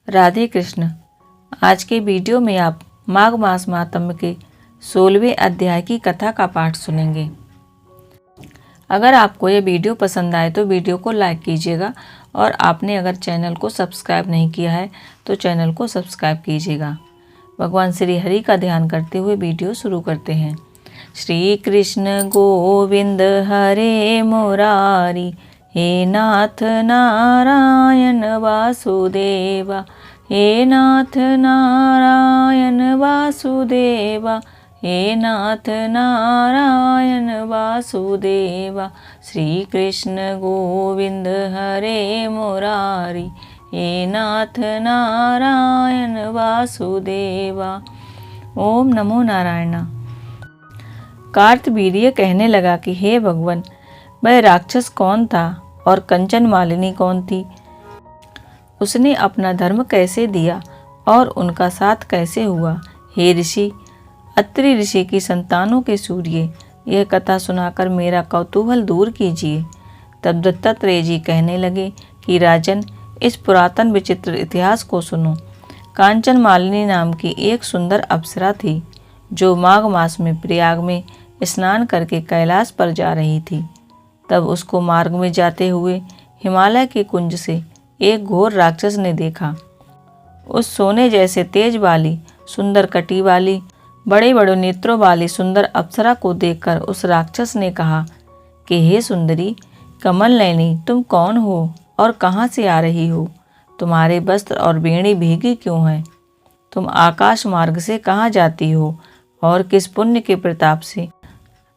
राधे कृष्ण। आज के वीडियो में आप माघ मास महात्म्य के 16वें अध्याय की कथा का पाठ सुनेंगे। अगर आपको यह वीडियो पसंद आए तो वीडियो को लाइक कीजिएगा और आपने अगर चैनल को सब्सक्राइब नहीं किया है तो चैनल को सब्सक्राइब कीजिएगा। भगवान श्री हरि का ध्यान करते हुए वीडियो शुरू करते हैं। श्री कृष्ण गोविंद हरे मुरारी, हे नाथ नारायण वासुदेवा, हे नाथ नारायण वासुदेवा, हे नाथ नारायण वासुदेवा। श्री कृष्ण गोविंद हरे मुरारी, हे नाथ नारायण वासुदेवा। ओम नमो नारायण। कार्तवीर्य कहने लगा कि हे भगवान, वह राक्षस कौन था और कंचन मालिनी कौन थी? उसने अपना धर्म कैसे दिया और उनका साथ कैसे हुआ? हे ऋषि, अत्रि ऋषि की संतानों के सूर्य, यह कथा सुनाकर मेरा कौतूहल दूर कीजिए। तब दत्तात्रेय जी कहने लगे कि राजन, इस पुरातन विचित्र इतिहास को सुनो। कांचन मालिनी नाम की एक सुंदर अप्सरा थी जो माघ मास में प्रयाग में स्नान करके कैलाश पर जा रही थी। तब उसको मार्ग में जाते हुए हिमालय के कुंज से एक घोर राक्षस ने देखा। उस सोने जैसे तेज वाली, सुंदर कटी वाली, बड़े बड़े नेत्रों वाली सुंदर अप्सरा को देखकर उस राक्षस ने कहा कि हे सुंदरी कमल नयनी, तुम कौन हो और कहाँ से आ रही हो? तुम्हारे वस्त्र और बेणी भीगी क्यों है? तुम आकाश मार्ग से कहाँ जाती हो और किस पुण्य के प्रताप से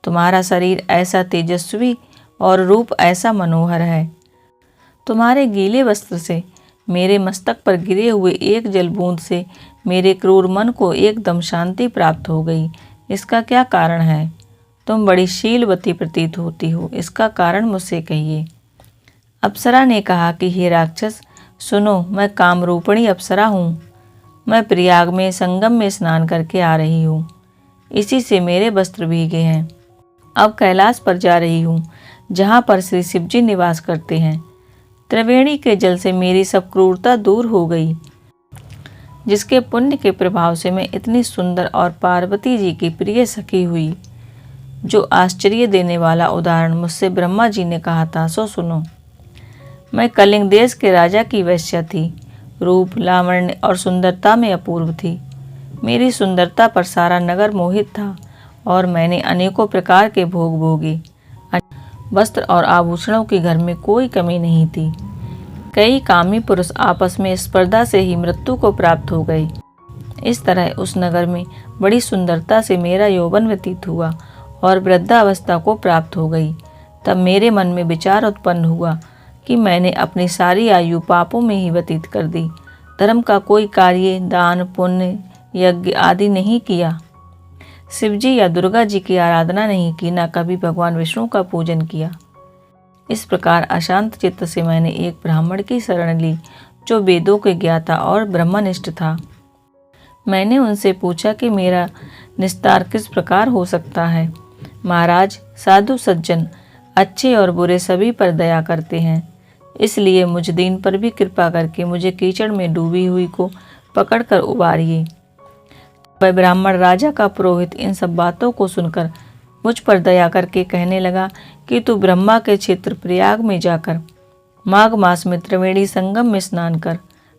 तुम्हारा शरीर ऐसा तेजस्वी और रूप ऐसा मनोहर है? तुम्हारे गीले वस्त्र से मेरे मस्तक पर गिरे हुए एक जल बूंद से मेरे क्रूर मन को एकदम शांति प्राप्त हो गई। इसका क्या कारण है? तुम बड़ी शीलवती प्रतीत होती हो, इसका कारण मुझसे कहिए। अप्सरा ने कहा कि हे राक्षस सुनो, मैं कामरूपिणी अप्सरा हूँ। मैं प्रयाग में संगम में स्नान करके आ रही हूँ, इसी से मेरे वस्त्र भीगे हैं। अब कैलाश पर जा रही हूँ जहाँ पर श्री शिव जी निवास करते हैं। त्रिवेणी के जल से मेरी सब क्रूरता दूर हो गई, जिसके पुण्य के प्रभाव से मैं इतनी सुंदर और पार्वती जी की प्रिय सखी हुई। जो आश्चर्य देने वाला उदाहरण मुझसे ब्रह्मा जी ने कहा था सो सुनो। मैं कलिंग देश के राजा की वैश्या थी, रूप लावण्य और सुंदरता में अपूर्व थी। मेरी सुंदरता पर सारा नगर मोहित था और मैंने अनेकों प्रकार के भोग भोगे। वस्त्र और आभूषणों की घर में कोई कमी नहीं थी। कई कामी पुरुष आपस में स्पर्धा से ही मृत्यु को प्राप्त हो गए। इस तरह उस नगर में बड़ी सुंदरता से मेरा यौवन व्यतीत हुआ और वृद्धावस्था को प्राप्त हो गई। तब मेरे मन में विचार उत्पन्न हुआ कि मैंने अपनी सारी आयु पापों में ही व्यतीत कर दी। धर्म का कोई कार्य, दान पुण्य यज्ञ आदि नहीं किया। शिव जी या दुर्गा जी की आराधना नहीं की, न कभी भगवान विष्णु का पूजन किया। इस प्रकार अशांत चित्त से मैंने एक ब्राह्मण की शरण ली जो वेदों के ज्ञाता और ब्रह्मनिष्ठ था। मैंने उनसे पूछा कि मेरा निस्तार किस प्रकार हो सकता है। महाराज, साधु सज्जन अच्छे और बुरे सभी पर दया करते हैं, इसलिए मुझ दीन पर भी कृपा करके मुझे कीचड़ में डूबी हुई को पकड़कर उबारिए। वह ब्राह्मण राजा का पुरोहित इन सब बातों को सुनकर मुझ पर दया करके कहने लगा कि तू ब्रह्मा के क्षेत्र प्रयाग में जाकर माघ मास में त्रिवेणी संगम में स्नान कर,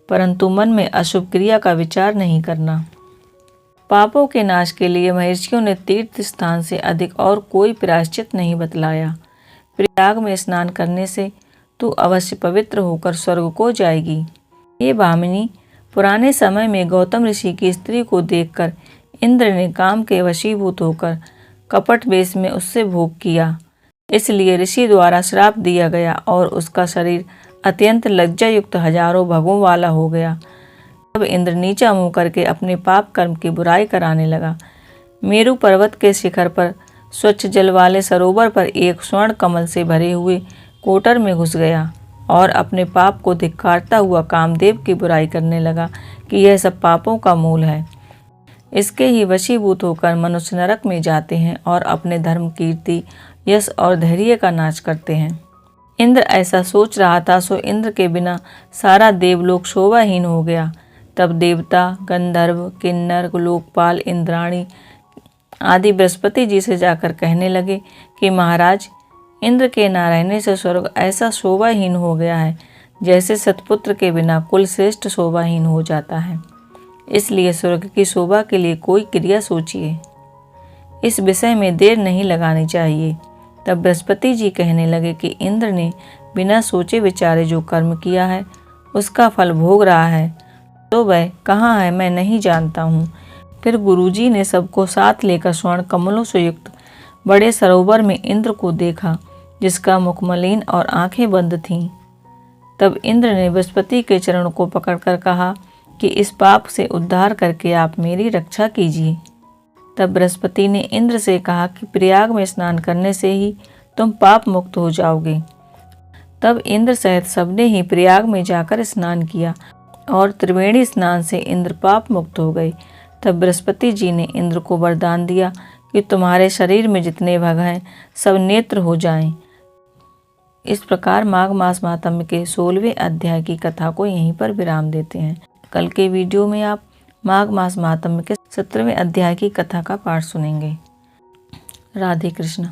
परंतु मन में अशुभ क्रिया का विचार नहीं करना। पापों के नाश के लिए महर्षियों ने तीर्थ स्थान से अधिक और कोई प्रायश्चित नहीं बतलाया। प्रयाग में स्नान करने से तू अवश्य पवित्र होकर स्वर्ग को जाएगी। ये भामिनी, पुराने समय में गौतम ऋषि की स्त्री को देखकर इंद्र ने काम के वशीभूत होकर कपट वेश में उससे भोग किया, इसलिए ऋषि द्वारा श्राप दिया गया और उसका शरीर अत्यंत लज्जा युक्त हजारों भगों वाला हो गया। तब इंद्र नीचा मुँह करके अपने पाप कर्म की बुराई कराने लगा। मेरु पर्वत के शिखर पर स्वच्छ जल वाले सरोवर पर एक स्वर्ण कमल से भरे हुए कोटर में घुस गया और अपने पाप को धिक्कारता हुआ कामदेव की बुराई करने लगा कि यह सब पापों का मूल है। इसके ही वशीभूत होकर मनुष्य नरक में जाते हैं और अपने धर्म, कीर्ति, यश और धैर्य का नाश करते हैं। इंद्र ऐसा सोच रहा था सो इंद्र के बिना सारा देवलोक शोभाहीन हो गया। तब देवता, गंधर्व, किन्नर, लोकपाल, इंद्राणी आदि बृहस्पति जी से जाकर कहने लगे कि महाराज, इंद्र के न रहने से स्वर्ग ऐसा शोभाहीन हो गया है जैसे सतपुत्र के बिना कुल श्रेष्ठ शोभाहीन हो जाता है। इसलिए स्वर्ग की शोभा के लिए कोई क्रिया सोचिए। इस विषय में देर नहीं लगानी चाहिए। तब बृहस्पति जी कहने लगे कि इंद्र ने बिना सोचे विचारे जो कर्म किया है उसका फल भोग रहा है, तो वह कहाँ है मैं नहीं जानता हूँ। फिर गुरुजी ने सबको साथ लेकर स्वर्ण कमलों से युक्त बड़े सरोवर में इंद्र को देखा, जिसका मुख मलिन और आंखें बंद थीं। तब इंद्र ने बृहस्पति के चरणों को पकड़कर कहा कि इस पाप से उद्धार करके आप मेरी रक्षा कीजिए। तब बृहस्पति ने इंद्र से कहा कि प्रयाग में स्नान करने से ही तुम पाप मुक्त हो जाओगे। तब इंद्र सहित सबने ही प्रयाग में जाकर स्नान किया और त्रिवेणी स्नान से इंद्र पाप मुक्त हो गए। तब बृहस्पति जी ने इंद्र को वरदान दिया कि तुम्हारे शरीर में जितने भग हैं सब नेत्र हो जाएं। इस प्रकार माघ मास महात्म्य के 16वें अध्याय की कथा को यहीं पर विराम देते हैं। कल के वीडियो में आप माघ मास महात्म्य के 17वें अध्याय की कथा का पाठ सुनेंगे। राधे कृष्ण।